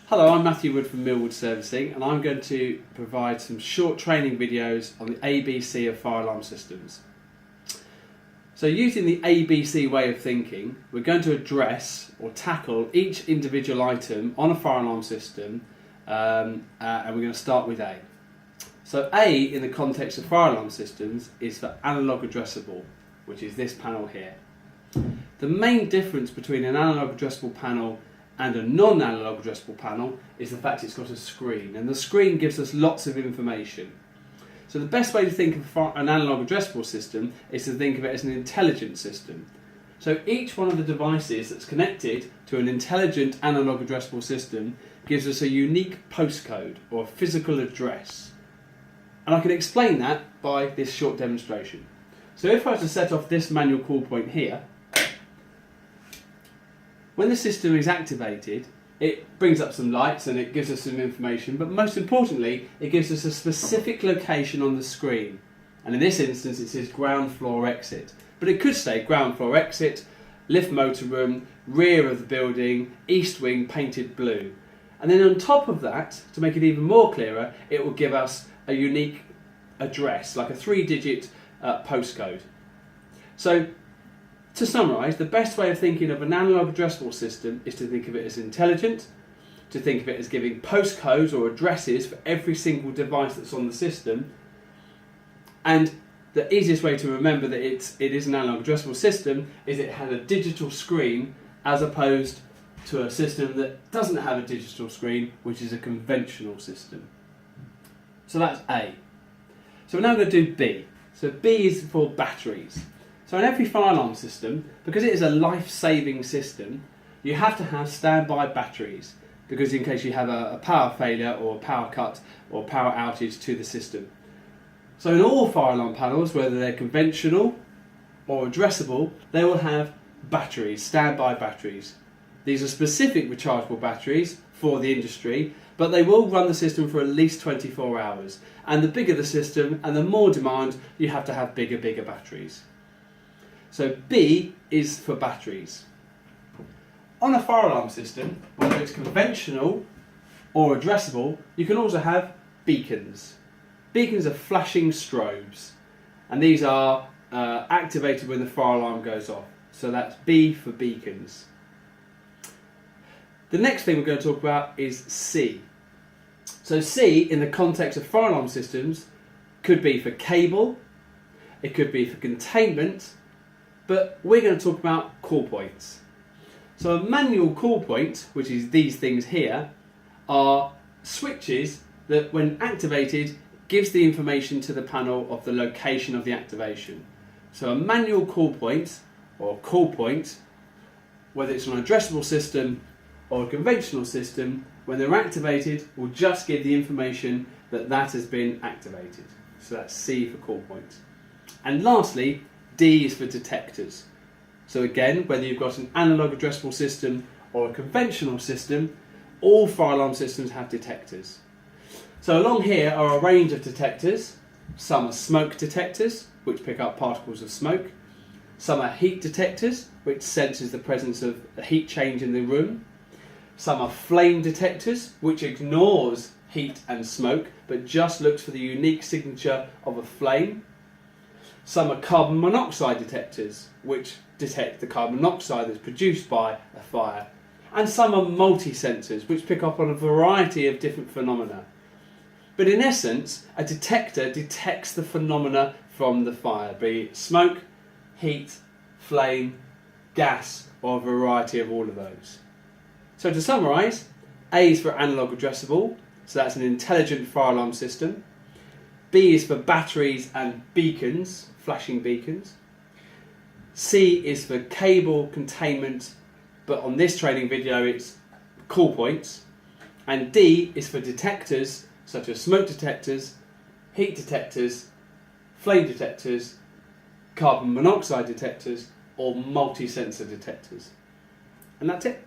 Hello, I'm Matthew Wood from Millwood Servicing, and I'm going to provide some short training videos on the ABC of fire alarm systems. So using the ABC way of thinking, we're going to address or tackle each individual item on a fire alarm system, and we're going to start with A. So A, in the context of fire alarm systems, is for analog addressable, which is this panel here. The main difference between an analog addressable panel and a non-analog addressable panel is the fact it's got a screen, and the screen gives us lots of information. So the best way to think of an analog addressable system is to think of it as an intelligent system. So each one of the devices that's connected to an intelligent analog addressable system gives us a unique postcode or physical address. And I can explain that by this short demonstration. So if I was to set off this manual call point here, when the system is activated, it brings up some lights and it gives us some information, but most importantly, it gives us a specific location on the screen. And in this instance, it says ground floor exit. But it could say ground floor exit, lift motor room, rear of the building, east wing painted blue. And then on top of that, to make it even more clearer, it will give us a unique address, like a 3-digit postcode. So, to summarise, the best way of thinking of an analog addressable system is to think of it as intelligent, to think of it as giving postcodes or addresses for every single device that's on the system, and the easiest way to remember that it is an analog addressable system is it has a digital screen as opposed to a system that doesn't have a digital screen, which is a conventional system. So that's A. So we're now going to do B. So B is for batteries. So in every fire alarm system, because it is a life-saving system, you have to have standby batteries, because in case you have a power failure or a power cut or power outage to the system. So in all fire alarm panels, whether they're conventional or addressable, they will have batteries, standby batteries. These are specific rechargeable batteries for the industry, but they will run the system for at least 24 hours. And the bigger the system and the more demand, you have to have bigger batteries. So B is for batteries. On a fire alarm system, whether it's conventional or addressable, you can also have beacons. Beacons are flashing strobes, and these are activated when the fire alarm goes off. So that's B for beacons. The next thing we're going to talk about is C. So C, in the context of fire alarm systems, could be for cable, it could be for containment, but we're going to talk about call points. So a manual call point, which is these things here, are switches that when activated gives the information to the panel of the location of the activation. So a manual call point, or call point, whether it's an addressable system or a conventional system, when they're activated will just give the information that that has been activated. So that's C for call point. And lastly, D is for detectors. So again, whether you've got an analog addressable system or a conventional system, all fire alarm systems have detectors. So along here are a range of detectors. Some are smoke detectors, which pick up particles of smoke. Some are heat detectors, which senses the presence of a heat change in the room. Some are flame detectors, which ignores heat and smoke, but just looks for the unique signature of a flame. Some are carbon monoxide detectors, which detect the carbon monoxide that's produced by a fire. And some are multi-sensors, which pick up on a variety of different phenomena. But in essence, a detector detects the phenomena from the fire, be it smoke, heat, flame, gas, or a variety of all of those. So to summarise, A is for analog addressable, so that's an intelligent fire alarm system. B is for batteries and beacons, flashing beacons. C is for cable containment, but on this training video it's call points. And D is for detectors, such as smoke detectors, heat detectors, flame detectors, carbon monoxide detectors, or multi-sensor detectors. And that's it.